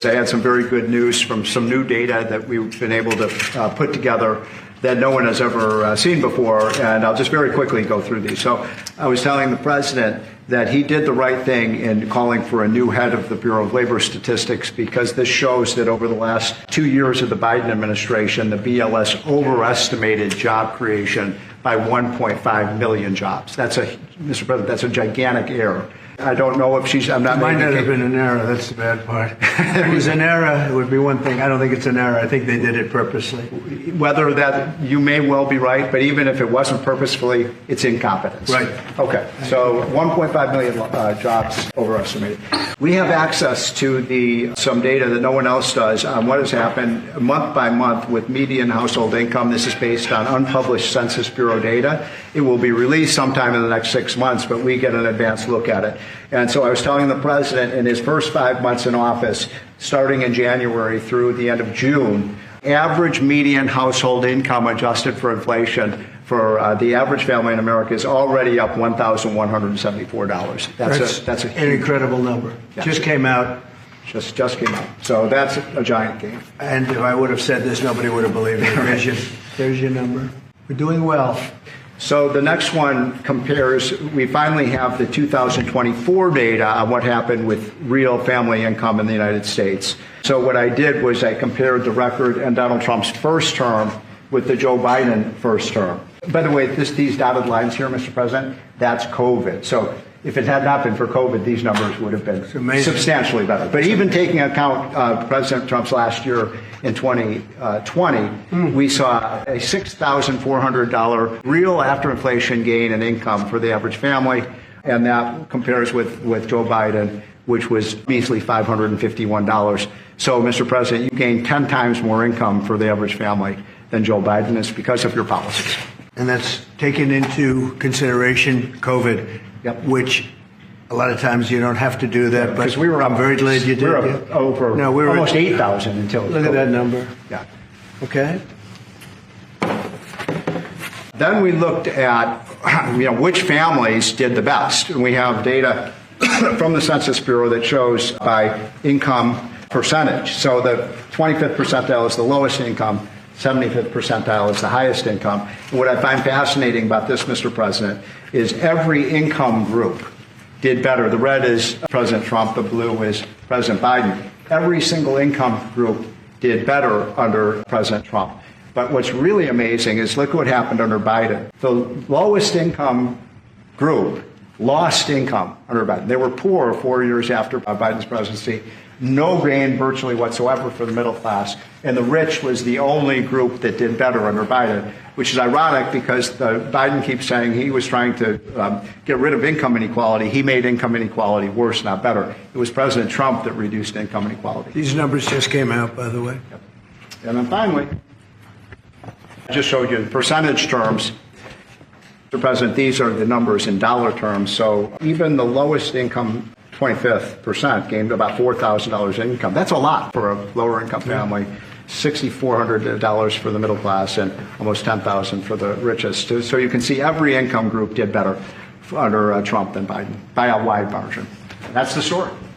I had some very good news from some new data that we've been able to put together that no one has ever seen before, and I'll just very quickly go through these. So I was telling the president that he did the right thing in calling for a new head of the Bureau of Labor Statistics, because this shows that over the last 2 years of the Biden administration, the BLS overestimated job creation by 1.5 million jobs. Mr. President, that's a gigantic error. I don't know if I'm not. It might not have been an error. That's the bad part. If it was an error, it would be one thing. I don't think it's an error. I think they did it purposely. Whether that, you may well be right, but even if it wasn't purposefully, it's incompetence. Right. Okay. So 1.5 million jobs overestimated. We have access to some data that no one else does on what has happened month by month with median household income. This is based on unpublished Census Bureau data. It will be released sometime in the next 6 months, but we get an advanced look at it. And so I was telling the president in his first 5 months in office, starting in January through the end of June, average median household income adjusted for inflation for the average family in America is already up $1,174. That's an incredible number. Yeah. Just came out. Just came out. So that's a giant gain. And if I would have said this, nobody would have believed it. There's your number. We're doing well. So the next one compares, we finally have the 2024 data on what happened with real family income in the United States. So what I did was I compared the record in Donald Trump's first term with the Joe Biden first term. By the way, these dotted lines here, Mr. President, that's COVID. So if it had not been for COVID, these numbers would have been substantially better. But even taking account President Trump's last year in 2020, we saw a $6,400 real after-inflation gain in income for the average family, and that compares with Joe Biden, which was measly $551. So, Mr. President, you gained 10 times more income for the average family than Joe Biden is because of your policies. And that's taken into consideration COVID, yep. Which a lot of times you don't have to do that. Because I'm very glad you did. We were over almost 8,000 until look at that number. Yeah. Okay. Then we looked at which families did the best. And we have data from the Census Bureau that shows by income percentage. So the 25th percentile is the lowest income. 75th percentile is the highest income. And what I find fascinating about this, Mr. President, is every income group did better. The red is President Trump, the blue is President Biden. Every single income group did better under President Trump. But what's really amazing is look what happened under Biden. The lowest income group lost income under Biden. They were poor 4 years after Biden's presidency. No gain virtually whatsoever for the middle class. And the rich was the only group that did better under Biden, which is ironic because Biden keeps saying he was trying to get rid of income inequality. He made income inequality worse, not better. It was President Trump that reduced income inequality. These numbers just came out, by the way. Yep. And then finally, I just showed you in percentage terms. Mr. President, these are the numbers in dollar terms. So even the lowest income 25th percent gained about $4,000 in income. That's a lot for a lower income family. $6,400 for the middle class and almost $10,000 for the richest. So you can see every income group did better under Trump than Biden by a wide margin. That's the story.